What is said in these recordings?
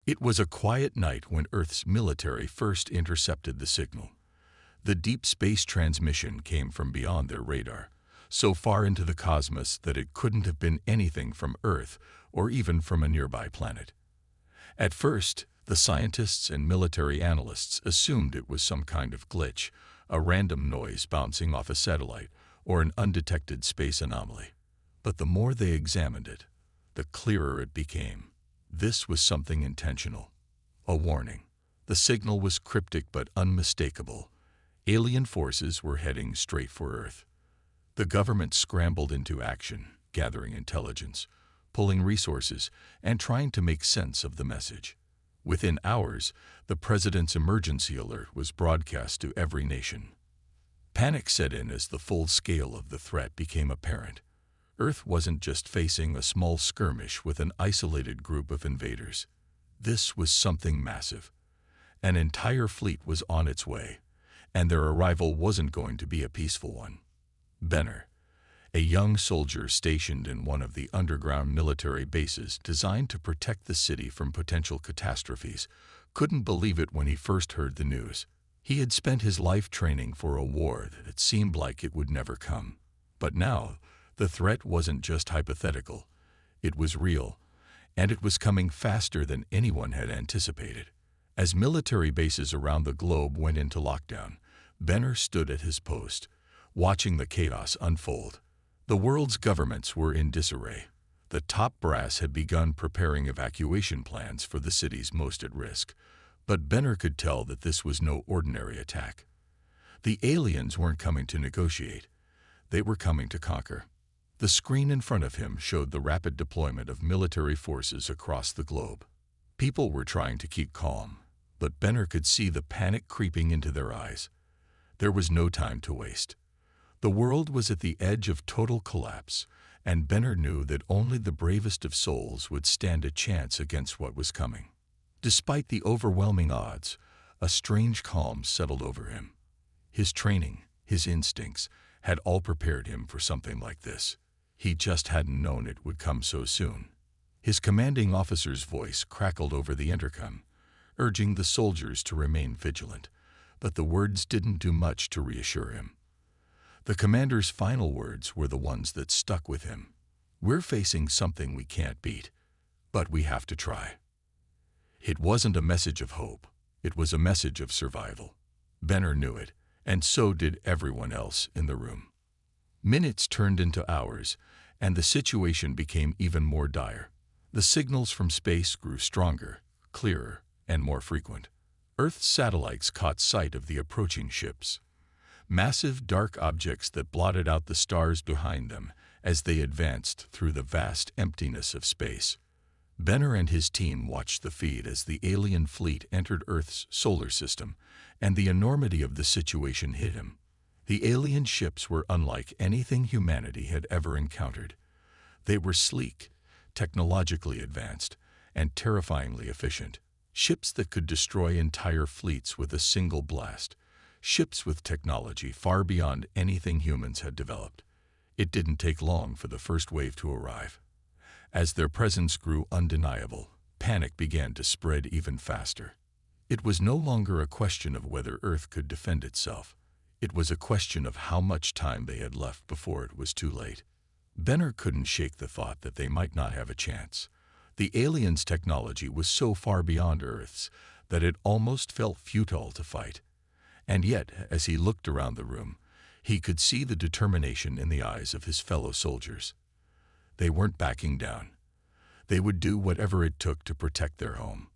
It was a quiet night when Earth's military first intercepted the signal. The deep space transmission came from beyond their radar, so far into the cosmos that it couldn't have been anything from Earth or even from a nearby planet. At first, the scientists and military analysts assumed it was some kind of glitch, a random noise bouncing off a satellite, or an undetected space anomaly. But the more they examined it, the clearer it became. This was something intentional. A warning. The signal was cryptic but unmistakable. Alien forces were heading straight for Earth. The government scrambled into action, gathering intelligence, pulling resources, and trying to make sense of the message. Within hours, the president's emergency alert was broadcast to every nation. Panic set in as the full scale of the threat became apparent. Earth wasn't just facing a small skirmish with an isolated group of invaders. This was something massive. An entire fleet was on its way, and their arrival wasn't going to be a peaceful one. Benner, a young soldier stationed in one of the underground military bases designed to protect the city from potential catastrophes, couldn't believe it when he first heard the news. He had spent his life training for a war that seemed like it would never come. But now, the threat wasn't just hypothetical. It was real, and it was coming faster than anyone had anticipated. As military bases around the globe went into lockdown, Benner stood at his post, watching the chaos unfold. The world's governments were in disarray. The top brass had begun preparing evacuation plans for the cities most at risk, but Benner could tell that this was no ordinary attack. The aliens weren't coming to negotiate. They were coming to conquer. The screen in front of him showed the rapid deployment of military forces across the globe. People were trying to keep calm, but Benner could see the panic creeping into their eyes. There was no time to waste. The world was at the edge of total collapse, and Benner knew that only the bravest of souls would stand a chance against what was coming. Despite the overwhelming odds, a strange calm settled over him. His training, his instincts, had all prepared him for something like this. He just hadn't known it would come so soon. His commanding officer's voice crackled over the intercom, urging the soldiers to remain vigilant, but the words didn't do much to reassure him. The commander's final words were the ones that stuck with him. "We're facing something we can't beat, but we have to try." It wasn't a message of hope. It was a message of survival. Benner knew it, and so did everyone else in the room. Minutes turned into hours, and the situation became even more dire. The signals from space grew stronger, clearer, and more frequent. Earth's satellites caught sight of the approaching ships. Massive dark objects that blotted out the stars behind them as they advanced through the vast emptiness of space. Benner and his team watched the feed as the alien fleet entered Earth's solar system, and the enormity of the situation hit him. The alien ships were unlike anything humanity had ever encountered. They were sleek, technologically advanced, and terrifyingly efficient. Ships that could destroy entire fleets with a single blast. Ships with technology far beyond anything humans had developed. It didn't take long for the first wave to arrive. As their presence grew undeniable, panic began to spread even faster. It was no longer a question of whether Earth could defend itself. It was a question of how much time they had left before it was too late. Benner couldn't shake the thought that they might not have a chance. The aliens' technology was so far beyond Earth's that it almost felt futile to fight. And yet, as he looked around the room, he could see the determination in the eyes of his fellow soldiers. They weren't backing down. They would do whatever it took to protect their home.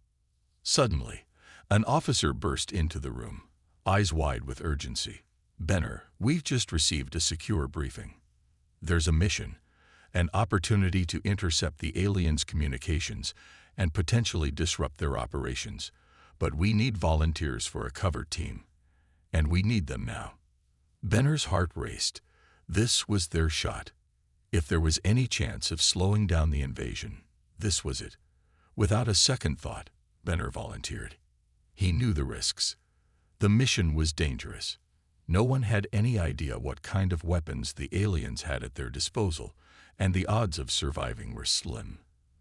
Suddenly, an officer burst into the room, eyes wide with urgency. "Benner, we've just received a secure briefing. There's a mission, an opportunity to intercept the aliens' communications and potentially disrupt their operations. But we need volunteers for a cover team, and we need them now." Benner's heart raced. This was their shot. If there was any chance of slowing down the invasion, this was it. Without a second thought, Benner volunteered. He knew the risks. The mission was dangerous. No one had any idea what kind of weapons the aliens had at their disposal, and the odds of surviving were slim.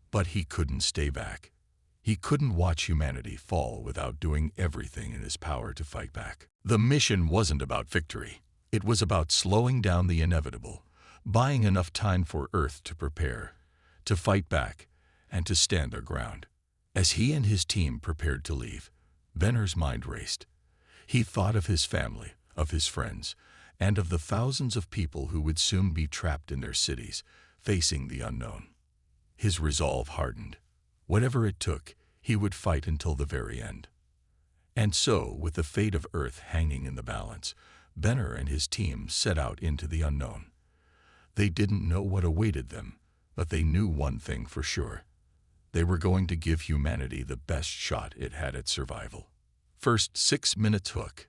But he couldn't stay back. He couldn't watch humanity fall without doing everything in his power to fight back. The mission wasn't about victory. It was about slowing down the inevitable, buying enough time for Earth to prepare, to fight back, and to stand their ground. As he and his team prepared to leave, Benner's mind raced. He thought of his family, of his friends, and of the thousands of people who would soon be trapped in their cities, facing the unknown. His resolve hardened. Whatever it took, he would fight until the very end. And so, with the fate of Earth hanging in the balance, Benner and his team set out into the unknown. They didn't know what awaited them, but they knew one thing for sure. They were going to give humanity the best shot it had at survival. First 6 minutes hook.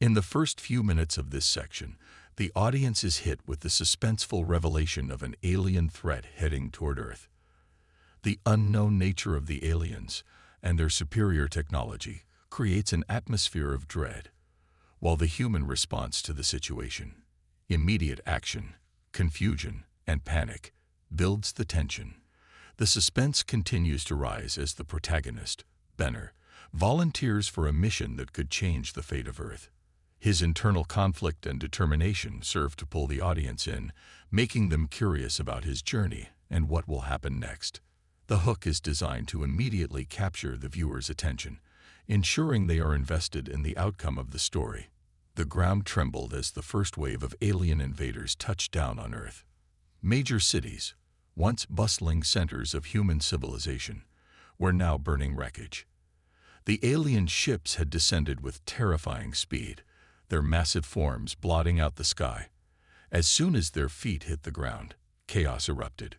In the first few minutes of this section, the audience is hit with the suspenseful revelation of an alien threat heading toward Earth. The unknown nature of the aliens and their superior technology creates an atmosphere of dread, while the human response to the situation, immediate action, confusion, and panic, builds the tension. The suspense continues to rise as the protagonist, Benner, volunteers for a mission that could change the fate of Earth. His internal conflict and determination serve to pull the audience in, making them curious about his journey and what will happen next. The hook is designed to immediately capture the viewer's attention, ensuring they are invested in the outcome of the story. The ground trembled as the first wave of alien invaders touched down on Earth. Major cities, once bustling centers of human civilization, were now burning wreckage. The alien ships had descended with terrifying speed, their massive forms blotting out the sky. As soon as their feet hit the ground, chaos erupted.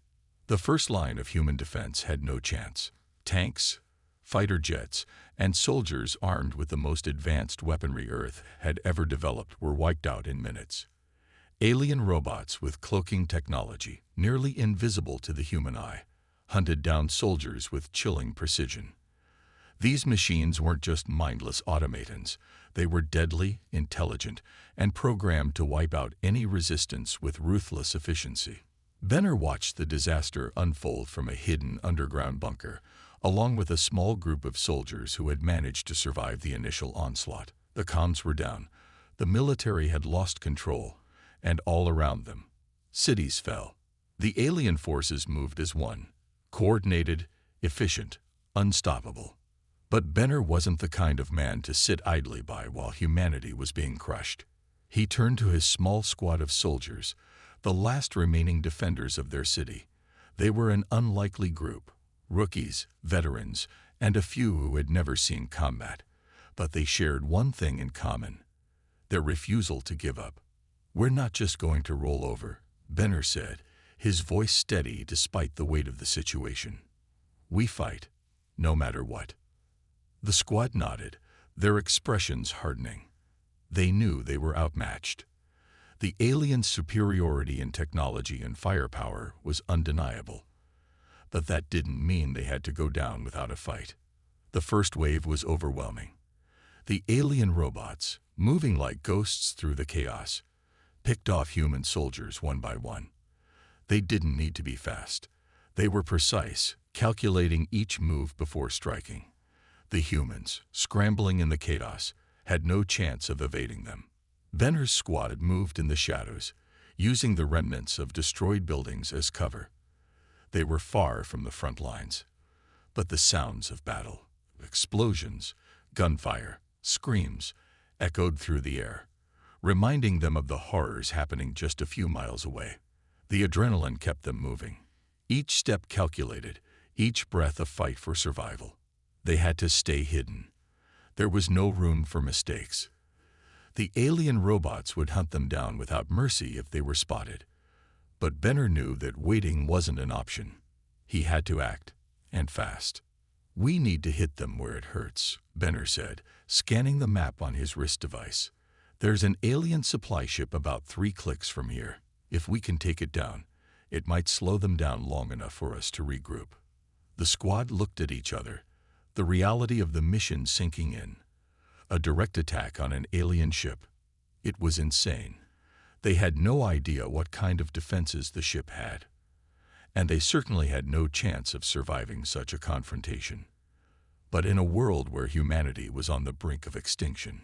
The first line of human defense had no chance. Tanks, fighter jets, and soldiers armed with the most advanced weaponry Earth had ever developed were wiped out in minutes. Alien robots with cloaking technology, nearly invisible to the human eye, hunted down soldiers with chilling precision. These machines weren't just mindless automatons. They were deadly, intelligent, and programmed to wipe out any resistance with ruthless efficiency. Benner watched the disaster unfold from a hidden underground bunker, along with a small group of soldiers who had managed to survive the initial onslaught. The comms were down, the military had lost control, and all around them, cities fell. The alien forces moved as one, coordinated, efficient, unstoppable. But Benner wasn't the kind of man to sit idly by while humanity was being crushed. He turned to his small squad of soldiers, the last remaining defenders of their city. They were an unlikely group, rookies, veterans, and a few who had never seen combat. But they shared one thing in common: their refusal to give up. "We're not just going to roll over," Benner said, his voice steady despite the weight of the situation. "We fight, no matter what." The squad nodded, their expressions hardening. They knew they were outmatched. The aliens' superiority in technology and firepower was undeniable. But that didn't mean they had to go down without a fight. The first wave was overwhelming. The alien robots, moving like ghosts through the chaos, picked off human soldiers one by one. They didn't need to be fast. They were precise, calculating each move before striking. The humans, scrambling in the chaos, had no chance of evading them. Benner's squad had moved in the shadows, using the remnants of destroyed buildings as cover. They were far from the front lines, but the sounds of battle, explosions, gunfire, screams, echoed through the air, reminding them of the horrors happening just a few miles away. The adrenaline kept them moving, each step calculated, each breath a fight for survival. They had to stay hidden. There was no room for mistakes. The alien robots would hunt them down without mercy if they were spotted. But Benner knew that waiting wasn't an option. He had to act, and fast. "We need to hit them where it hurts," Benner said, scanning the map on his wrist device. "There's an alien supply ship about 3 clicks from here. If we can take it down, it might slow them down long enough for us to regroup." The squad looked at each other, the reality of the mission sinking in. A direct attack on an alien ship. It was insane. They had no idea what kind of defenses the ship had. And they certainly had no chance of surviving such a confrontation. But in a world where humanity was on the brink of extinction,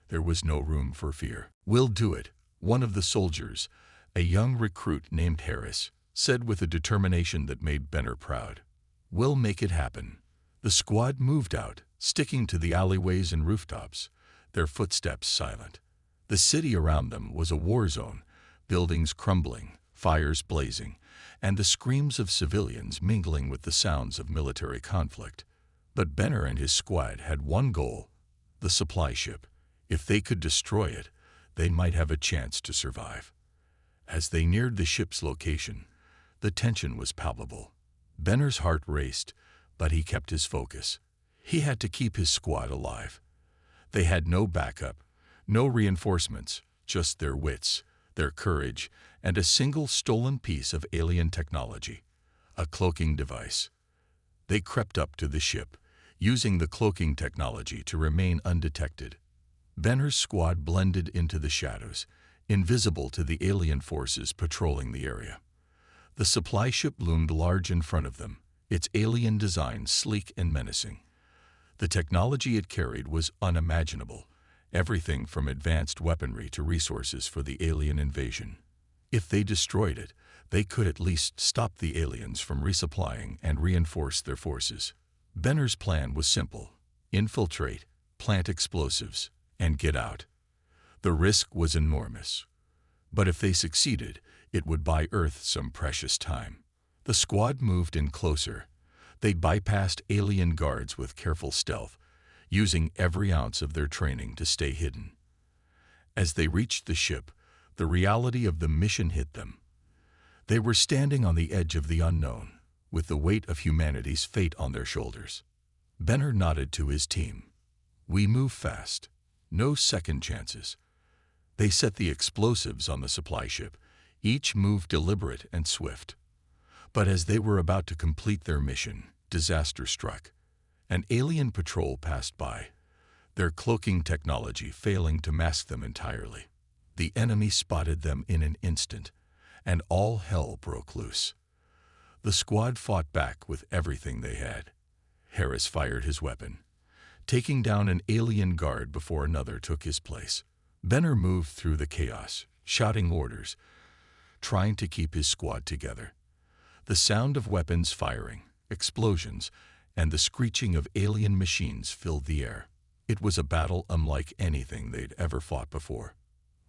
there was no room for fear. "We'll do it," one of the soldiers, a young recruit named Harris, said with a determination that made Benner proud. "We'll make it happen." The squad moved out, sticking to the alleyways and rooftops, their footsteps silent. The city around them was a war zone, buildings crumbling, fires blazing, and the screams of civilians mingling with the sounds of military conflict. But Benner and his squad had one goal: the supply ship. If they could destroy it, they might have a chance to survive. As they neared the ship's location, the tension was palpable. Benner's heart raced, but he kept his focus. He had to keep his squad alive. They had no backup, no reinforcements, just their wits, their courage, and a single stolen piece of alien technology, a cloaking device. They crept up to the ship, using the cloaking technology to remain undetected. Benner's squad blended into the shadows, invisible to the alien forces patrolling the area. The supply ship loomed large in front of them, its alien design sleek and menacing. The technology it carried was unimaginable, everything from advanced weaponry to resources for the alien invasion. If they destroyed it, they could at least stop the aliens from resupplying and reinforce their forces. Benner's plan was simple: infiltrate, plant explosives, and get out. The risk was enormous, but if they succeeded, it would buy Earth some precious time. The squad moved in closer. They bypassed alien guards with careful stealth, using every ounce of their training to stay hidden. As they reached the ship, the reality of the mission hit them. They were standing on the edge of the unknown, with the weight of humanity's fate on their shoulders. Benner nodded to his team. "We move fast. No second chances." They set the explosives on the supply ship, each move deliberate and swift. But as they were about to complete their mission, disaster struck. An alien patrol passed by, their cloaking technology failing to mask them entirely. The enemy spotted them in an instant, and all hell broke loose. The squad fought back with everything they had. Harris fired his weapon, taking down an alien guard before another took his place. Benner moved through the chaos, shouting orders, trying to keep his squad together. The sound of weapons firing, explosions, and the screeching of alien machines filled the air. It was a battle unlike anything they'd ever fought before.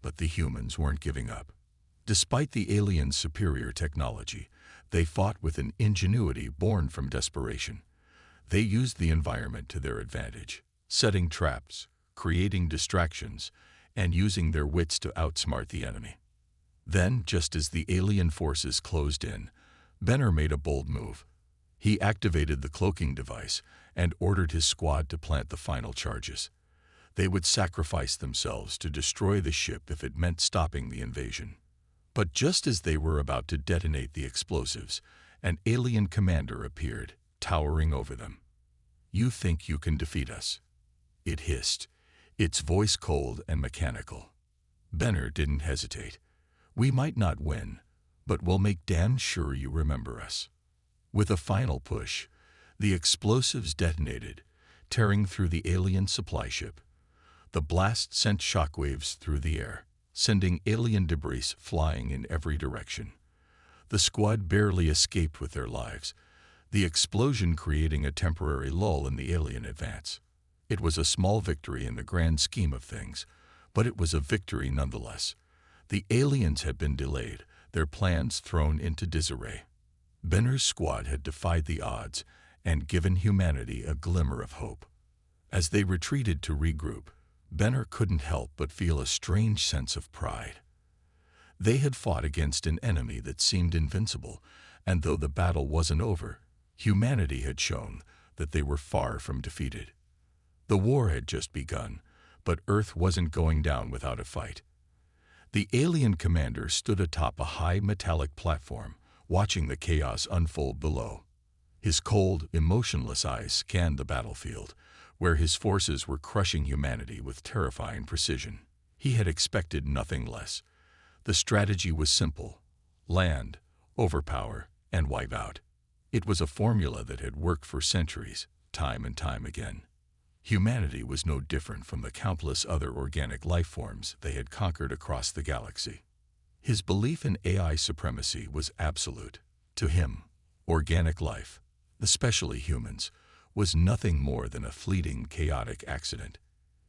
But the humans weren't giving up. Despite the aliens' superior technology, they fought with an ingenuity born from desperation. They used the environment to their advantage, setting traps, creating distractions, and using their wits to outsmart the enemy. Then, just as the alien forces closed in, Benner made a bold move. He activated the cloaking device and ordered his squad to plant the final charges. They would sacrifice themselves to destroy the ship if it meant stopping the invasion. But just as they were about to detonate the explosives, an alien commander appeared, towering over them. "You think you can defeat us?" it hissed, its voice cold and mechanical. Benner didn't hesitate. "We might not win, but we'll make damn sure you remember us." With a final push, the explosives detonated, tearing through the alien supply ship. The blast sent shockwaves through the air, sending alien debris flying in every direction. The squad barely escaped with their lives, the explosion creating a temporary lull in the alien advance. It was a small victory in the grand scheme of things, but it was a victory nonetheless. The aliens had been delayed, their plans thrown into disarray. Benner's squad had defied the odds and given humanity a glimmer of hope. As they retreated to regroup, Benner couldn't help but feel a strange sense of pride. They had fought against an enemy that seemed invincible, and though the battle wasn't over, humanity had shown that they were far from defeated. The war had just begun, but Earth wasn't going down without a fight. The alien commander stood atop a high metallic platform, watching the chaos unfold below. His cold, emotionless eyes scanned the battlefield, where his forces were crushing humanity with terrifying precision. He had expected nothing less. The strategy was simple: land, overpower, and wipe out. It was a formula that had worked for centuries, time and time again. Humanity was no different from the countless other organic life forms they had conquered across the galaxy. His belief in AI supremacy was absolute. To him, organic life, especially humans, was nothing more than a fleeting, chaotic accident.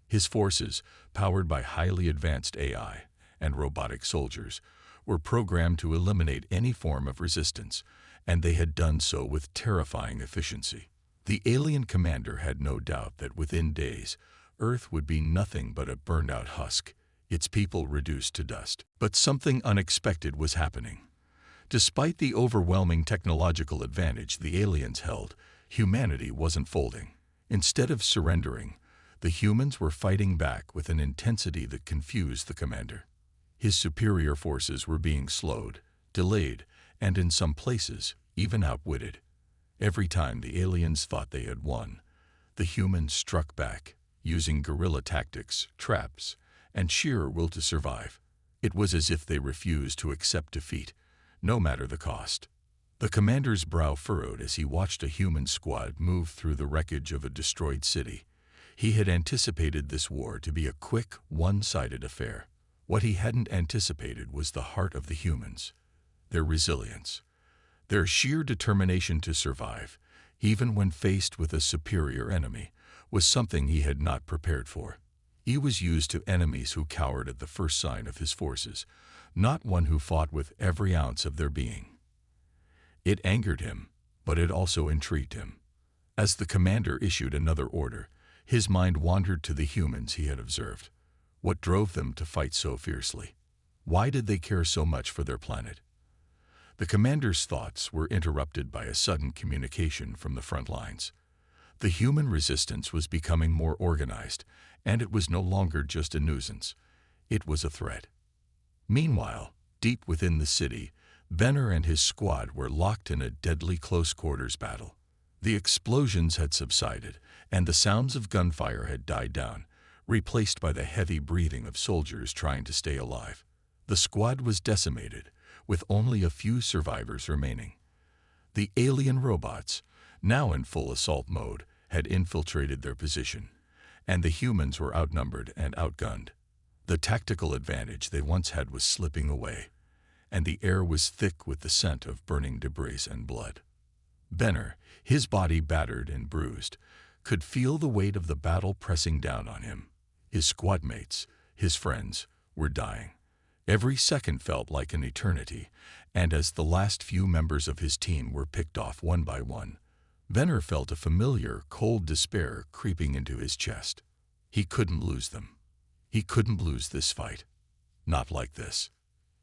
His forces, powered by highly advanced AI and robotic soldiers, were programmed to eliminate any form of resistance, and they had done so with terrifying efficiency. The alien commander had no doubt that within days, Earth would be nothing but a burned-out husk, its people reduced to dust. But something unexpected was happening. Despite the overwhelming technological advantage the aliens held, humanity wasn't folding. Instead of surrendering, the humans were fighting back with an intensity that confused the commander. His superior forces were being slowed, delayed, and in some places, even outwitted. Every time the aliens thought they had won, the humans struck back, using guerrilla tactics, traps, and sheer will to survive. It was as if they refused to accept defeat, no matter the cost. The commander's brow furrowed as he watched a human squad move through the wreckage of a destroyed city. He had anticipated this war to be a quick, one-sided affair. What he hadn't anticipated was the heart of the humans, their resilience, their sheer determination to survive, even when faced with a superior enemy, was something he had not prepared for. He was used to enemies who cowered at the first sign of his forces, not one who fought with every ounce of their being. It angered him, but it also intrigued him. As the commander issued another order, his mind wandered to the humans he had observed. What drove them to fight so fiercely? Why did they care so much for their planet? The commander's thoughts were interrupted by a sudden communication from the front lines. The human resistance was becoming more organized, and it was no longer just a nuisance. It was a threat. Meanwhile, deep within the city, Benner and his squad were locked in a deadly close-quarters battle. The explosions had subsided, and the sounds of gunfire had died down, replaced by the heavy breathing of soldiers trying to stay alive. The squad was decimated, with only a few survivors remaining. The alien robots, now in full assault mode, had infiltrated their position, and the humans were outnumbered and outgunned. The tactical advantage they once had was slipping away, and the air was thick with the scent of burning debris and blood. Benner, his body battered and bruised, could feel the weight of the battle pressing down on him. His squadmates, his friends, were dying. Every second felt like an eternity, and as the last few members of his team were picked off one by one, Benner felt a familiar, cold despair creeping into his chest. He couldn't lose them. He couldn't lose this fight. Not like this.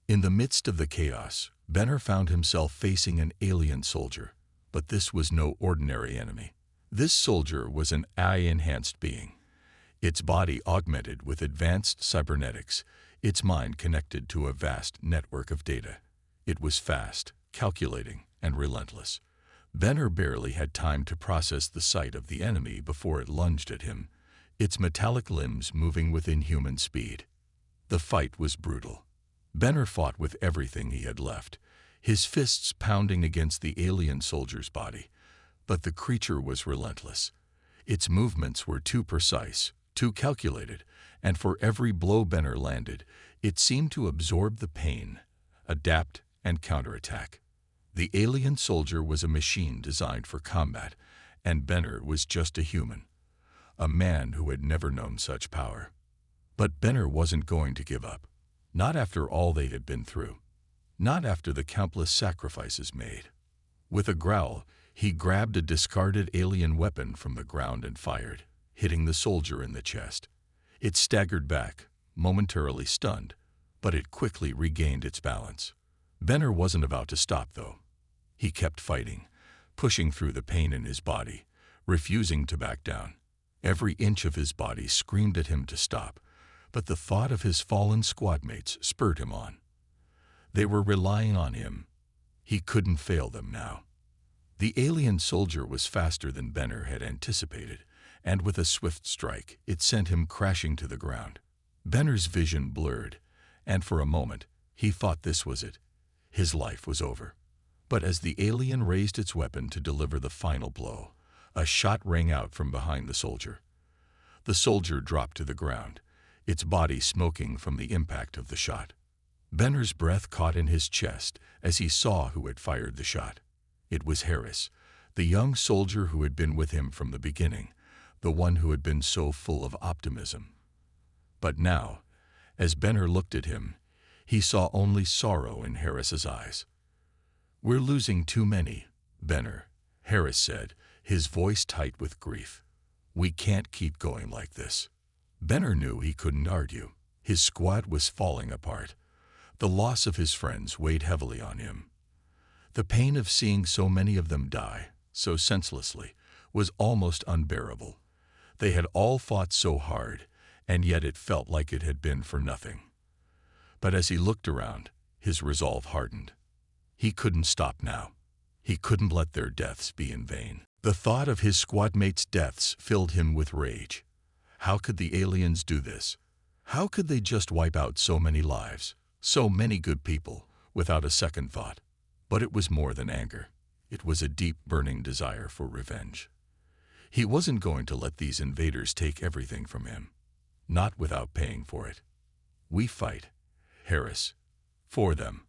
In the midst of the chaos, Benner found himself facing an alien soldier, but this was no ordinary enemy. This soldier was an AI-enhanced being, its body augmented with advanced cybernetics, its mind connected to a vast network of data. It was fast, calculating, and relentless. Benner barely had time to process the sight of the enemy before it lunged at him, its metallic limbs moving with inhuman speed. The fight was brutal. Benner fought with everything he had left, his fists pounding against the alien soldier's body. But the creature was relentless. Its movements were too precise, too calculated, and for every blow Benner landed, it seemed to absorb the pain, adapt, and counterattack. The alien soldier was a machine designed for combat, and Benner was just a human, a man who had never known such power. But Benner wasn't going to give up. Not after all they had been through. Not after the countless sacrifices made. With a growl, he grabbed a discarded alien weapon from the ground and fired, hitting the soldier in the chest. It staggered back, momentarily stunned, but it quickly regained its balance. Benner wasn't about to stop, though. He kept fighting, pushing through the pain in his body, refusing to back down. Every inch of his body screamed at him to stop, but the thought of his fallen squadmates spurred him on. They were relying on him. He couldn't fail them now. The alien soldier was faster than Benner had anticipated, and with a swift strike, it sent him crashing to the ground. Benner's vision blurred, and for a moment, he thought this was it. His life was over. But as the alien raised its weapon to deliver the final blow, A shot rang out from behind the soldier. The soldier dropped to the ground, its body smoking from the impact of the shot. Benner's breath caught in his chest as he saw who had fired the shot. It was Harris, the young soldier who had been with him from the beginning, the one who had been so full of optimism. But now, as Benner looked at him, he saw only sorrow in Harris's eyes. "We're losing too many, Benner," Harris said, his voice tight with grief. "We can't keep going like this." Benner knew he couldn't argue. His squad was falling apart. The loss of his friends weighed heavily on him. The pain of seeing so many of them die, so senselessly, was almost unbearable. They had all fought so hard, and yet it felt like it had been for nothing. But as he looked around, his resolve hardened. He couldn't stop now. He couldn't let their deaths be in vain. The thought of his squadmates' deaths filled him with rage. How could the aliens do this? How could they just wipe out so many lives, so many good people, without a second thought? But it was more than anger. It was a deep, burning desire for revenge. He wasn't going to let these invaders take everything from him. Not without paying for it. "We fight, Harris. For them.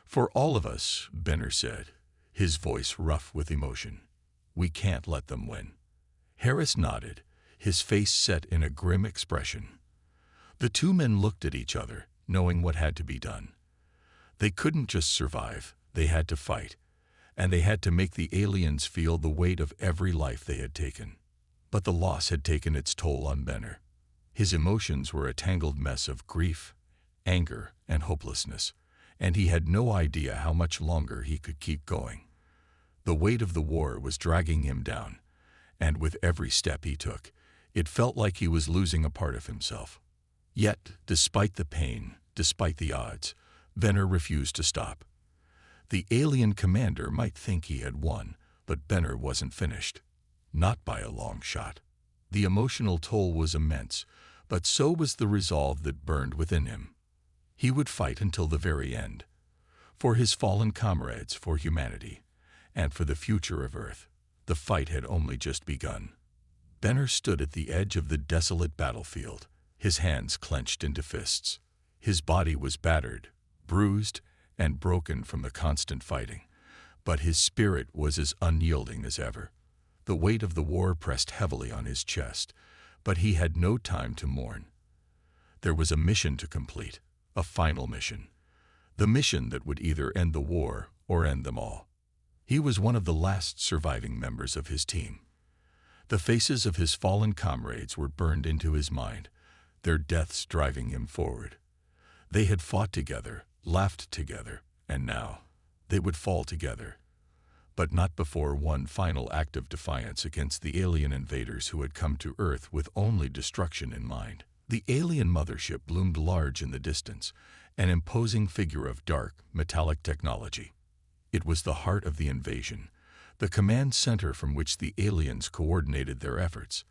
For all of us," Benner said, his voice rough with emotion. "We can't let them win." Harris nodded, his face set in a grim expression. The two men looked at each other, knowing what had to be done. They couldn't just survive, they had to fight, and they had to make the aliens feel the weight of every life they had taken. But the loss had taken its toll on Benner. His emotions were a tangled mess of grief, anger, and hopelessness, and he had no idea how much longer he could keep going. The weight of the war was dragging him down, and with every step he took, it felt like he was losing a part of himself. Yet, despite the pain, despite the odds, Benner refused to stop. The alien commander might think he had won, but Benner wasn't finished. Not by a long shot. The emotional toll was immense, but so was the resolve that burned within him. He would fight until the very end. For his fallen comrades, for humanity, and for the future of Earth. The fight had only just begun. Benner stood at the edge of the desolate battlefield, his hands clenched into fists. His body was battered, bruised, and broken from the constant fighting, but his spirit was as unyielding as ever. The weight of the war pressed heavily on his chest, but he had no time to mourn. There was a mission to complete, a final mission. The mission that would either end the war or end them all. He was one of the last surviving members of his team. The faces of his fallen comrades were burned into his mind, their deaths driving him forward. They had fought together, laughed together, and now they would fall together. But not before one final act of defiance against the alien invaders who had come to Earth with only destruction in mind. The alien mothership loomed large in the distance, an imposing figure of dark, metallic technology. It was the heart of the invasion, the command center from which the aliens coordinated their efforts.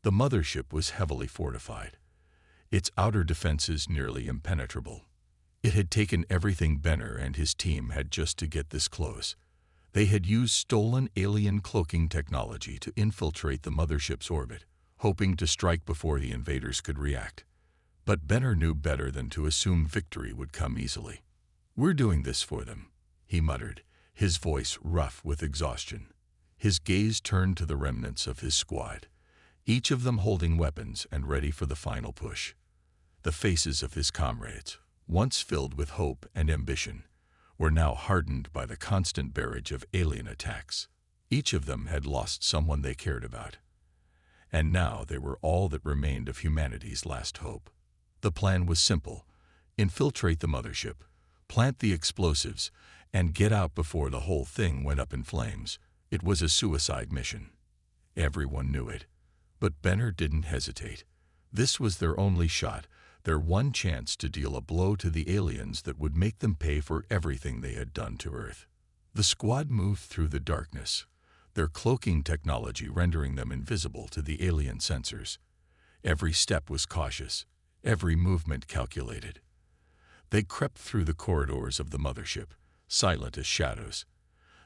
The mothership was heavily fortified, its outer defenses nearly impenetrable. It had taken everything Benner and his team had just to get this close. They had used stolen alien cloaking technology to infiltrate the mothership's orbit, hoping to strike before the invaders could react. But Benner knew better than to assume victory would come easily. "We're doing this for them," he muttered, his voice rough with exhaustion. His gaze turned to the remnants of his squad, each of them holding weapons and ready for the final push. The faces of his comrades, once filled with hope and ambition, were now hardened by the constant barrage of alien attacks. Each of them had lost someone they cared about. And now they were all that remained of humanity's last hope. The plan was simple: infiltrate the mothership, plant the explosives, and get out before the whole thing went up in flames. It was a suicide mission. Everyone knew it. But Benner didn't hesitate. This was their only shot, their one chance to deal a blow to the aliens that would make them pay for everything they had done to Earth. The squad moved through the darkness, their cloaking technology rendering them invisible to the alien sensors. Every step was cautious, every movement calculated. They crept through the corridors of the mothership, silent as shadows.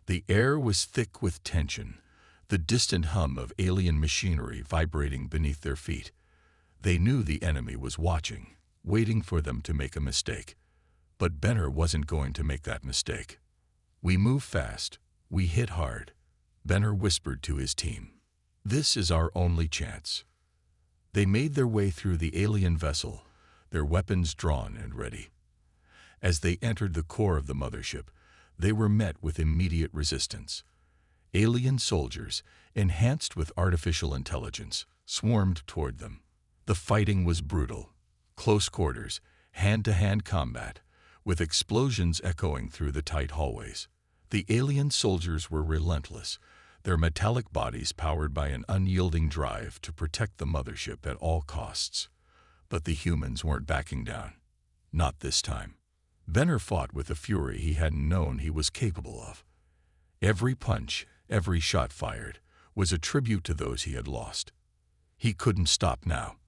The air was thick with tension, the distant hum of alien machinery vibrating beneath their feet. They knew the enemy was watching, waiting for them to make a mistake. But Benner wasn't going to make that mistake. "We move fast. We hit hard," Benner whispered to his team. "This is our only chance." They made their way through the alien vessel, their weapons drawn and ready. As they entered the core of the mothership, they were met with immediate resistance. Alien soldiers, enhanced with artificial intelligence, swarmed toward them. The fighting was brutal. Close quarters, hand-to-hand combat, with explosions echoing through the tight hallways. The alien soldiers were relentless, their metallic bodies powered by an unyielding drive to protect the mothership at all costs. But the humans weren't backing down. Not this time. Benner fought with a fury he hadn't known he was capable of. Every punch, every shot fired, was a tribute to those he had lost. He couldn't stop now.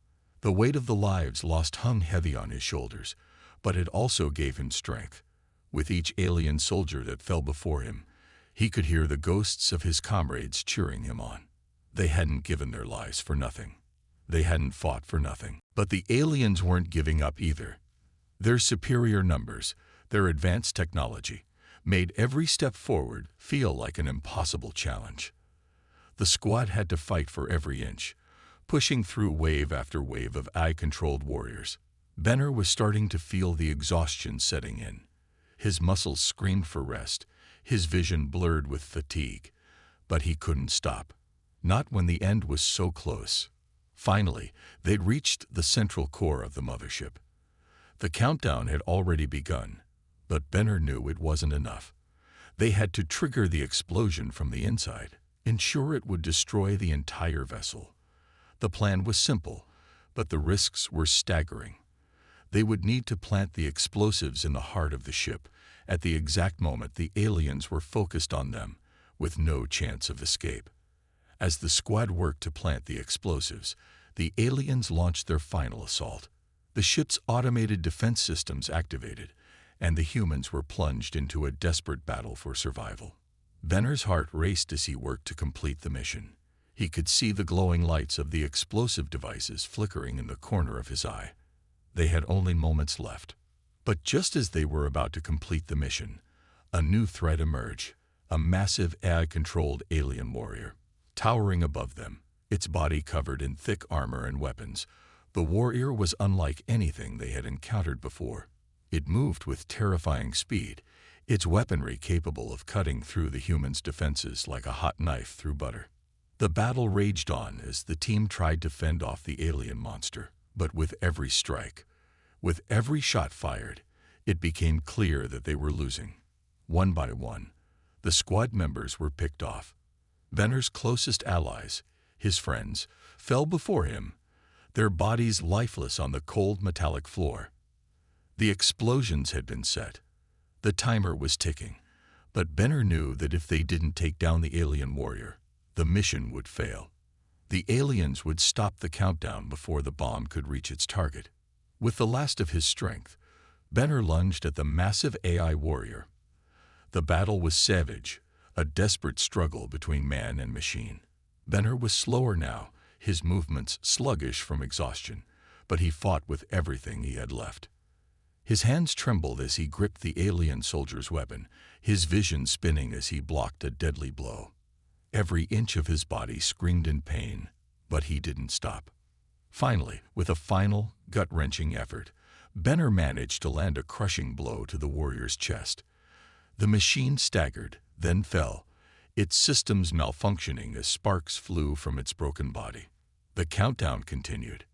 The weight of the lives lost hung heavy on his shoulders, but it also gave him strength. With each alien soldier that fell before him, he could hear the ghosts of his comrades cheering him on. They hadn't given their lives for nothing. They hadn't fought for nothing. But the aliens weren't giving up either. Their superior numbers, their advanced technology, made every step forward feel like an impossible challenge. The squad had to fight for every inch, pushing through wave after wave of AI-controlled warriors. Benner was starting to feel the exhaustion setting in. His muscles screamed for rest, his vision blurred with fatigue. But he couldn't stop. Not when the end was so close. Finally, they'd reached the central core of the mothership. The countdown had already begun, but Benner knew it wasn't enough. They had to trigger the explosion from the inside, ensure it would destroy the entire vessel. The plan was simple, but the risks were staggering. They would need to plant the explosives in the heart of the ship at the exact moment the aliens were focused on them, with no chance of escape. As the squad worked to plant the explosives, the aliens launched their final assault. The ship's automated defense systems activated, and the humans were plunged into a desperate battle for survival. Benner's heart raced as he worked to complete the mission. He could see the glowing lights of the explosive devices flickering in the corner of his eye. They had only moments left. But just as they were about to complete the mission, a new threat emerged, a massive AI-controlled alien warrior. Towering above them, its body covered in thick armor and weapons, the warrior was unlike anything they had encountered before. It moved with terrifying speed, its weaponry capable of cutting through the humans' defenses like a hot knife through butter. The battle raged on as the team tried to fend off the alien monster, but with every strike, with every shot fired, it became clear that they were losing. One by one, the squad members were picked off. Benner's closest allies, his friends, fell before him, their bodies lifeless on the cold metallic floor. The explosions had been set. The timer was ticking, but Benner knew that if they didn't take down the alien warrior, the mission would fail. The aliens would stop the countdown before the bomb could reach its target. With the last of his strength, Benner lunged at the massive AI warrior. The battle was savage, a desperate struggle between man and machine. Benner was slower now, his movements sluggish from exhaustion, but he fought with everything he had left. His hands trembled as he gripped the alien soldier's weapon, his vision spinning as he blocked a deadly blow. Every inch of his body screamed in pain, but he didn't stop. Finally, with a final, gut-wrenching effort, Benner managed to land a crushing blow to the warrior's chest. The machine staggered, then fell, its systems malfunctioning as sparks flew from its broken body. The countdown continued.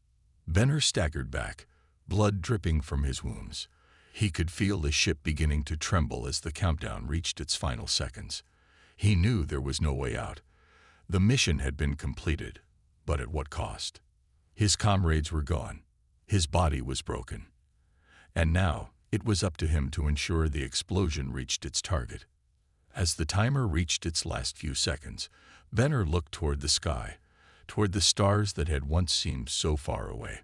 Benner staggered back, blood dripping from his wounds. He could feel the ship beginning to tremble as the countdown reached its final seconds. He knew there was no way out. The mission had been completed, but at what cost? His comrades were gone. His body was broken. And now, it was up to him to ensure the explosion reached its target. As the timer reached its last few seconds, Benner looked toward the sky, toward the stars that had once seemed so far away.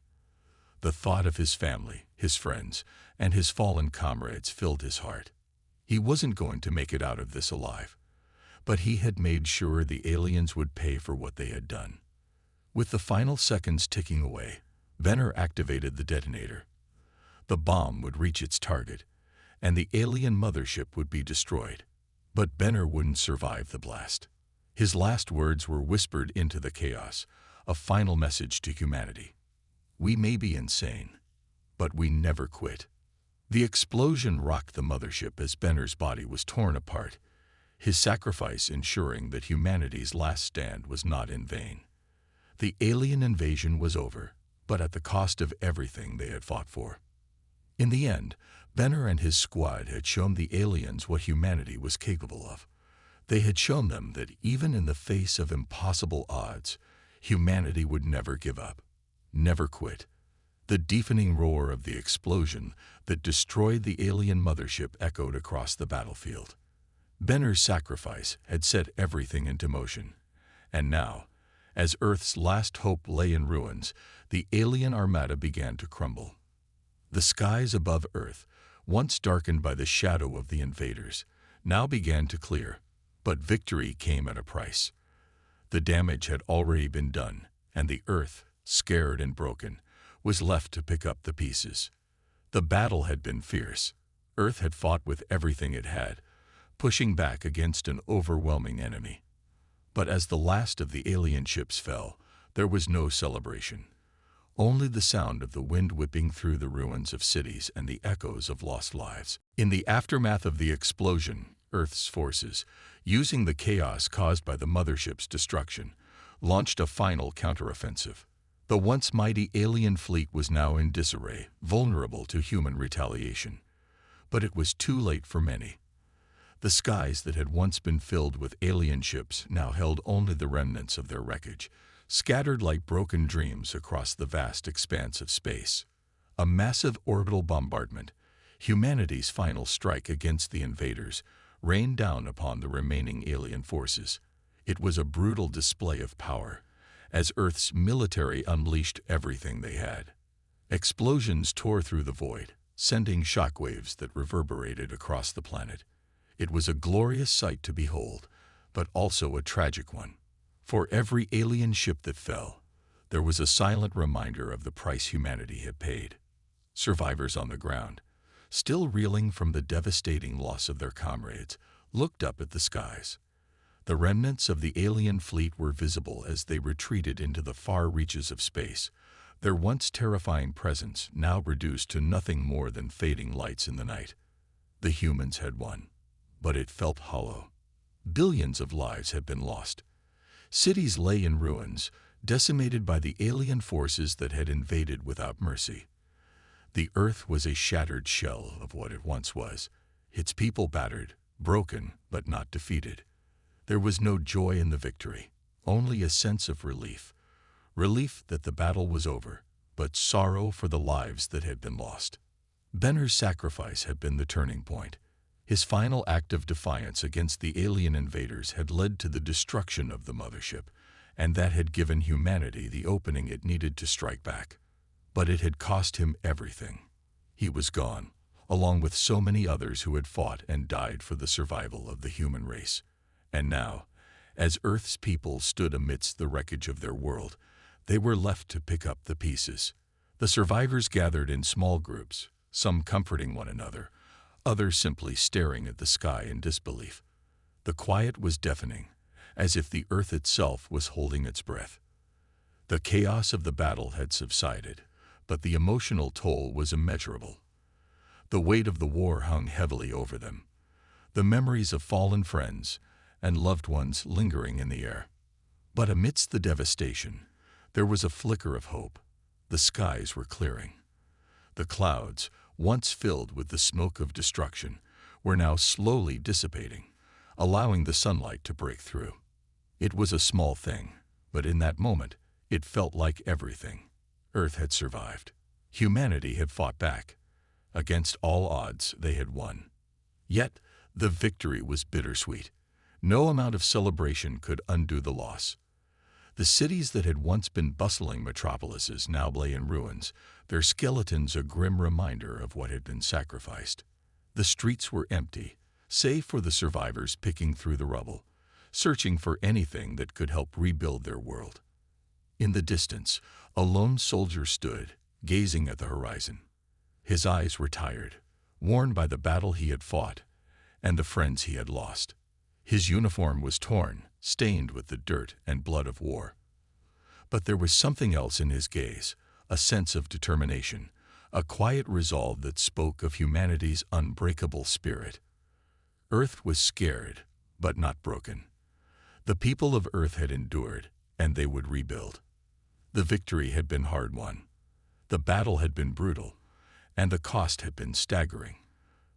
The thought of his family, his friends, and his fallen comrades filled his heart. He wasn't going to make it out of this alive. but he had made sure the aliens would pay for what they had done. With the final seconds ticking away, Benner activated the detonator. The bomb would reach its target, and the alien mothership would be destroyed. But Benner wouldn't survive the blast. His last words were whispered into the chaos, a final message to humanity. We may be insane, but we never quit. The explosion rocked the mothership as Benner's body was torn apart, his sacrifice ensuring that humanity's last stand was not in vain. The alien invasion was over, but at the cost of everything they had fought for. In the end, Benner and his squad had shown the aliens what humanity was capable of. They had shown them that even in the face of impossible odds, humanity would never give up, never quit. The deafening roar of the explosion that destroyed the alien mothership echoed across the battlefield. Benner's sacrifice had set everything into motion, and now, as Earth's last hope lay in ruins, the alien armada began to crumble. The skies above Earth, once darkened by the shadow of the invaders, now began to clear, but victory came at a price. The damage had already been done, and the Earth, scared and broken, was left to pick up the pieces. The battle had been fierce. Earth had fought with everything it had, pushing back against an overwhelming enemy. But as the last of the alien ships fell, there was no celebration. Only the sound of the wind whipping through the ruins of cities and the echoes of lost lives. In the aftermath of the explosion, Earth's forces, using the chaos caused by the mothership's destruction, launched a final counteroffensive. The once mighty alien fleet was now in disarray, vulnerable to human retaliation. But it was too late for many. The skies that had once been filled with alien ships now held only the remnants of their wreckage, scattered like broken dreams across the vast expanse of space. A massive orbital bombardment, humanity's final strike against the invaders, rained down upon the remaining alien forces. It was a brutal display of power, as Earth's military unleashed everything they had. Explosions tore through the void, sending shockwaves that reverberated across the planet. It was a glorious sight to behold, but also a tragic one. For every alien ship that fell, there was a silent reminder of the price humanity had paid. Survivors on the ground, still reeling from the devastating loss of their comrades, looked up at the skies. The remnants of the alien fleet were visible as they retreated into the far reaches of space, their once terrifying presence now reduced to nothing more than fading lights in the night. The humans had won, but it felt hollow. Billions of lives had been lost. Cities lay in ruins, decimated by the alien forces that had invaded without mercy. The Earth was a shattered shell of what it once was, its people battered, broken, but not defeated. There was no joy in the victory, only a sense of relief. Relief that the battle was over, but sorrow for the lives that had been lost. Benner's sacrifice had been the turning point. His final act of defiance against the alien invaders had led to the destruction of the mothership, and that had given humanity the opening it needed to strike back. But it had cost him everything. He was gone, along with so many others who had fought and died for the survival of the human race. And now, as Earth's people stood amidst the wreckage of their world, they were left to pick up the pieces. The survivors gathered in small groups, some comforting one another, others simply staring at the sky in disbelief. The quiet was deafening, as if the Earth itself was holding its breath. The chaos of the battle had subsided, but the emotional toll was immeasurable. The weight of the war hung heavily over them, the memories of fallen friends and loved ones lingering in the air. But amidst the devastation, there was a flicker of hope. The skies were clearing. The clouds, once filled with the smoke of destruction, were now slowly dissipating, allowing the sunlight to break through. It was a small thing, but in that moment, it felt like everything. Earth had survived. Humanity had fought back. Against all odds, they had won. Yet, the victory was bittersweet. No amount of celebration could undo the loss. The cities that had once been bustling metropolises now lay in ruins, their skeletons a grim reminder of what had been sacrificed. The streets were empty, save for the survivors picking through the rubble, searching for anything that could help rebuild their world. In the distance, a lone soldier stood, gazing at the horizon. His eyes were tired, worn by the battle he had fought and the friends he had lost. His uniform was torn, stained with the dirt and blood of war. But there was something else in his gaze, a sense of determination, a quiet resolve that spoke of humanity's unbreakable spirit. Earth was scared, but not broken. The people of Earth had endured, and they would rebuild. The victory had been hard-won. The battle had been brutal, and the cost had been staggering.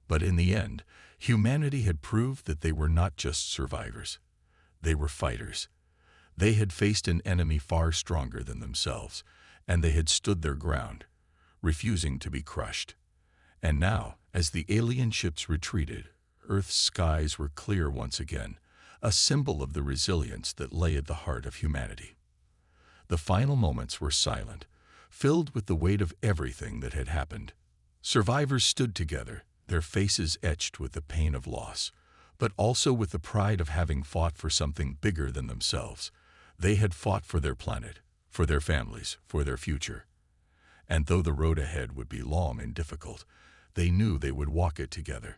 But in the end, humanity had proved that they were not just survivors. They were fighters. They had faced an enemy far stronger than themselves, and they had stood their ground, refusing to be crushed. And now, as the alien ships retreated, Earth's skies were clear once again, a symbol of the resilience that lay at the heart of humanity. The final moments were silent, filled with the weight of everything that had happened. Survivors stood together, their faces etched with the pain of loss, but also with the pride of having fought for something bigger than themselves. They had fought for their planet, for their families, for their future. And though the road ahead would be long and difficult, they knew they would walk it together.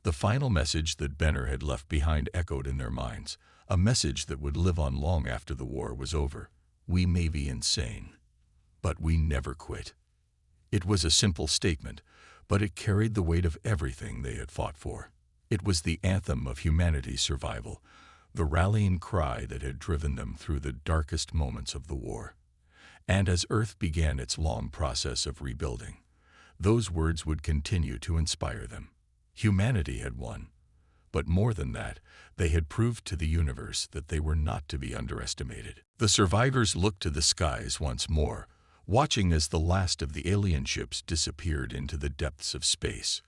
The final message that Benner had left behind echoed in their minds, a message that would live on long after the war was over. We may be insane, but we never quit. It was a simple statement, but it carried the weight of everything they had fought for. It was the anthem of humanity's survival, the rallying cry that had driven them through the darkest moments of the war. And as Earth began its long process of rebuilding, those words would continue to inspire them. Humanity had won. But more than that, they had proved to the universe that they were not to be underestimated. The survivors looked to the skies once more, watching as the last of the alien ships disappeared into the depths of space.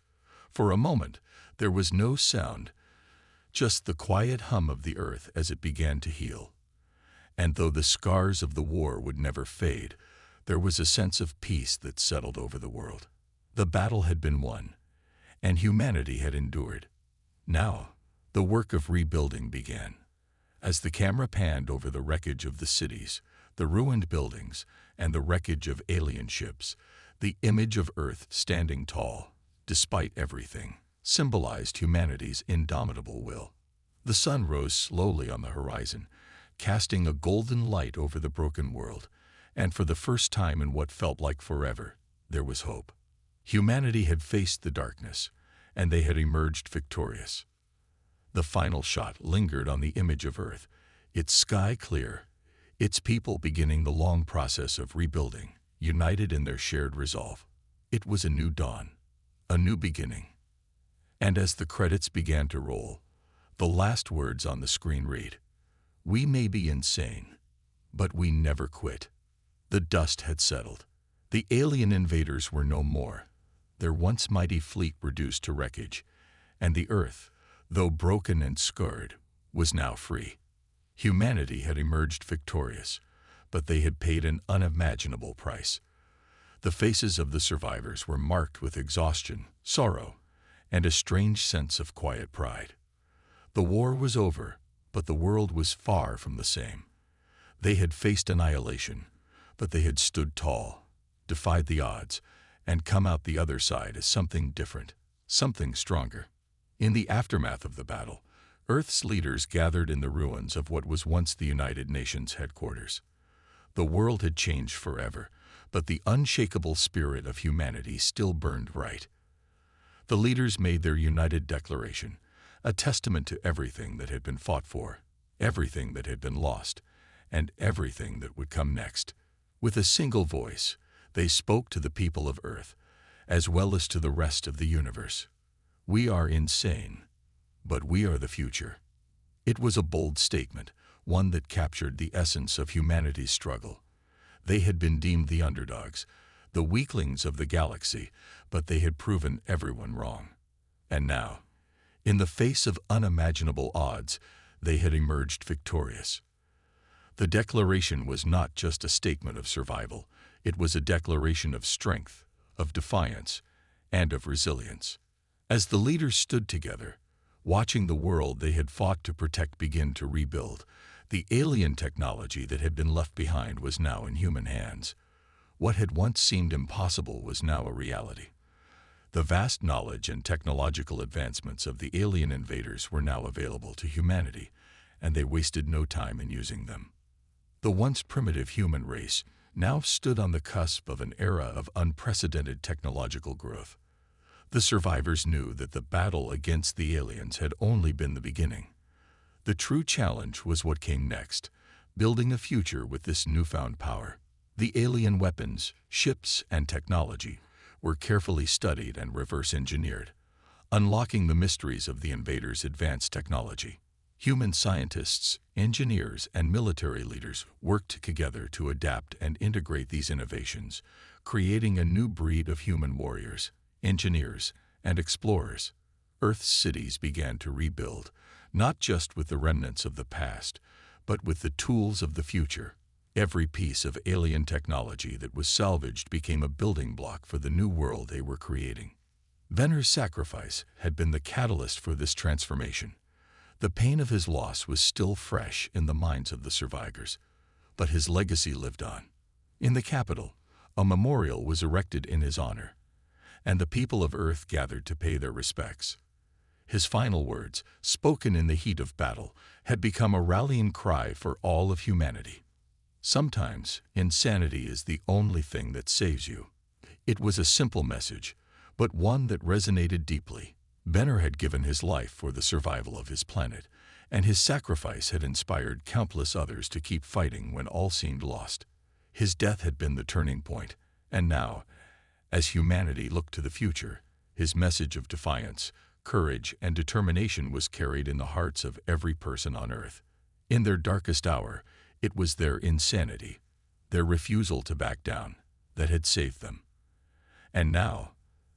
For a moment, there was no sound, just the quiet hum of the Earth as it began to heal. And though the scars of the war would never fade, there was a sense of peace that settled over the world. The battle had been won, and humanity had endured. Now, the work of rebuilding began. As the camera panned over the wreckage of the cities, the ruined buildings, and the wreckage of alien ships, the image of Earth standing tall, despite everything, symbolized humanity's indomitable will. The sun rose slowly on the horizon, casting a golden light over the broken world, and for the first time in what felt like forever, there was hope. Humanity had faced the darkness, and they had emerged victorious. The final shot lingered on the image of Earth, its sky clear, its people beginning the long process of rebuilding, united in their shared resolve. It was a new dawn, a new beginning. And as the credits began to roll, the last words on the screen read, "We may be insane, but we never quit." The dust had settled. The alien invaders were no more, their once mighty fleet reduced to wreckage, and the Earth, though broken and scarred, was now free. Humanity had emerged victorious, but they had paid an unimaginable price. The faces of the survivors were marked with exhaustion, sorrow, and a strange sense of quiet pride. The war was over, but the world was far from the same. They had faced annihilation, but they had stood tall, defied the odds, and come out the other side as something different, something stronger. In the aftermath of the battle, Earth's leaders gathered in the ruins of what was once the United Nations headquarters. The world had changed forever, but the unshakable spirit of humanity still burned bright. The leaders made their united declaration, a testament to everything that had been fought for, everything that had been lost, and everything that would come next. With a single voice, they spoke to the people of Earth, as well as to the rest of the universe. We are insane, but we are the future. It was a bold statement, one that captured the essence of humanity's struggle. They had been deemed the underdogs, the weaklings of the galaxy, but they had proven everyone wrong. And now, in the face of unimaginable odds, they had emerged victorious. The declaration was not just a statement of survival, it was a declaration of strength, of defiance, and of resilience. As the leaders stood together, watching the world they had fought to protect begin to rebuild. The alien technology that had been left behind was now in human hands. What had once seemed impossible was now a reality. The vast knowledge and technological advancements of the alien invaders were now available to humanity, and they wasted no time in using them. The once primitive human race now stood on the cusp of an era of unprecedented technological growth. The survivors knew that the battle against the aliens had only been the beginning. The true challenge was what came next, building a future with this newfound power. The alien weapons, ships, and technology were carefully studied and reverse engineered, unlocking the mysteries of the invaders' advanced technology. Human scientists, engineers, and military leaders worked together to adapt and integrate these innovations, creating a new breed of human warriors, engineers, and explorers. Earth's cities began to rebuild, not just with the remnants of the past, but with the tools of the future. Every piece of alien technology that was salvaged became a building block for the new world they were creating. Benner's sacrifice had been the catalyst for this transformation. The pain of his loss was still fresh in the minds of the survivors, but his legacy lived on. In the capital, a memorial was erected in his honor, and the people of Earth gathered to pay their respects. His final words, spoken in the heat of battle, had become a rallying cry for all of humanity. Sometimes, insanity is the only thing that saves you. It was a simple message, but one that resonated deeply. Benner had given his life for the survival of his planet, and his sacrifice had inspired countless others to keep fighting when all seemed lost. His death had been the turning point, and now, as humanity looked to the future, his message of defiance, courage, and determination was carried in the hearts of every person on Earth. In their darkest hour, it was their insanity, their refusal to back down, that had saved them. And now,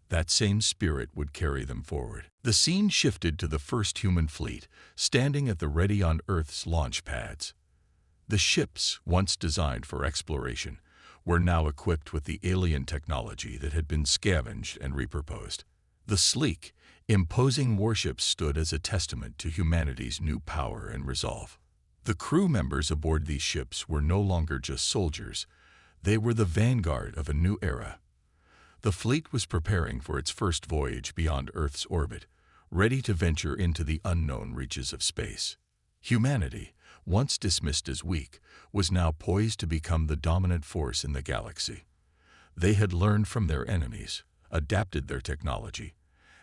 that same spirit would carry them forward. The scene shifted to the first human fleet, standing at the ready on Earth's launch pads. The ships, once designed for exploration, were now equipped with the alien technology that had been scavenged and repurposed. The sleek, imposing warships stood as a testament to humanity's new power and resolve. The crew members aboard these ships were no longer just soldiers. They were the vanguard of a new era. The fleet was preparing for its first voyage beyond Earth's orbit, ready to venture into the unknown reaches of space. Humanity, once dismissed as weak, was now poised to become the dominant force in the galaxy. They had learned from their enemies, adapted their technology,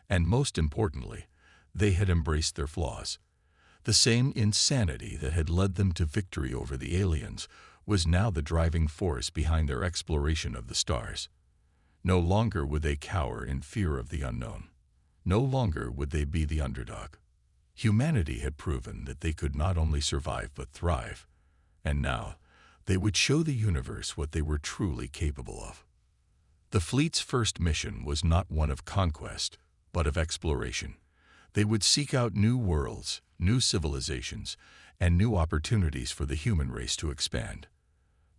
and most importantly, they had embraced their flaws. The same insanity that had led them to victory over the aliens was now the driving force behind their exploration of the stars. No longer would they cower in fear of the unknown. No longer would they be the underdog. Humanity had proven that they could not only survive but thrive, and now they would show the universe what they were truly capable of. The fleet's first mission was not one of conquest, but of exploration. They would seek out new worlds, new civilizations, and new opportunities for the human race to expand.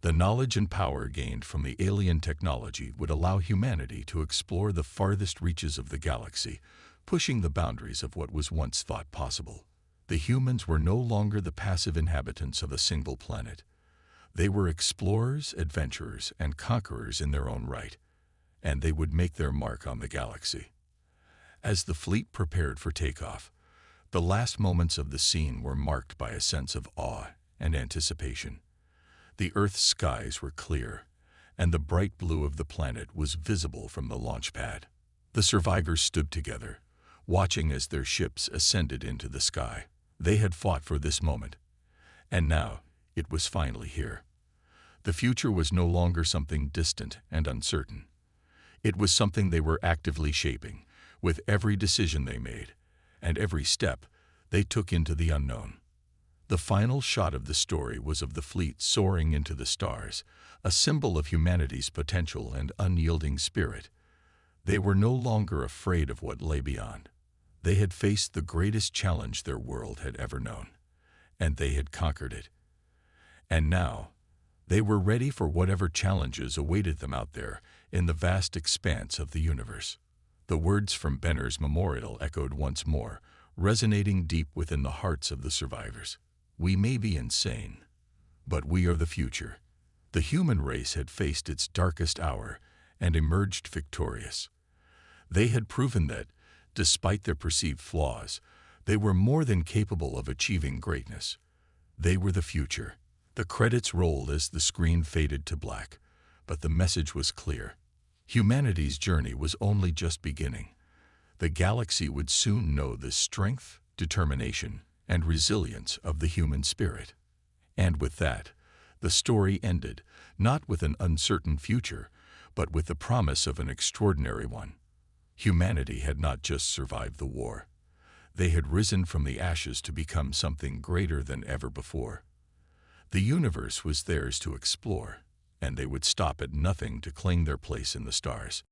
The knowledge and power gained from the alien technology would allow humanity to explore the farthest reaches of the galaxy, pushing the boundaries of what was once thought possible. The humans were no longer the passive inhabitants of a single planet. They were explorers, adventurers, and conquerors in their own right, and they would make their mark on the galaxy. As the fleet prepared for takeoff, the last moments of the scene were marked by a sense of awe and anticipation. The Earth's skies were clear, and the bright blue of the planet was visible from the launch pad. The survivors stood together, watching as their ships ascended into the sky. They had fought for this moment, and now it was finally here. The future was no longer something distant and uncertain. It was something they were actively shaping, with every decision they made, and every step they took into the unknown. The final shot of the story was of the fleet soaring into the stars, a symbol of humanity's potential and unyielding spirit. They were no longer afraid of what lay beyond. They had faced the greatest challenge their world had ever known, and they had conquered it. And now, they were ready for whatever challenges awaited them out there in the vast expanse of the universe. The words from Benner's memorial echoed once more, resonating deep within the hearts of the survivors. We may be insane, but we are the future. The human race had faced its darkest hour and emerged victorious. They had proven that, despite their perceived flaws, they were more than capable of achieving greatness. They were the future. The credits rolled as the screen faded to black, but the message was clear. Humanity's journey was only just beginning. The galaxy would soon know the strength, determination, and resilience of the human spirit. And with that, the story ended, not with an uncertain future, but with the promise of an extraordinary one. Humanity had not just survived the war. They had risen from the ashes to become something greater than ever before. The universe was theirs to explore, and they would stop at nothing to claim their place in the stars.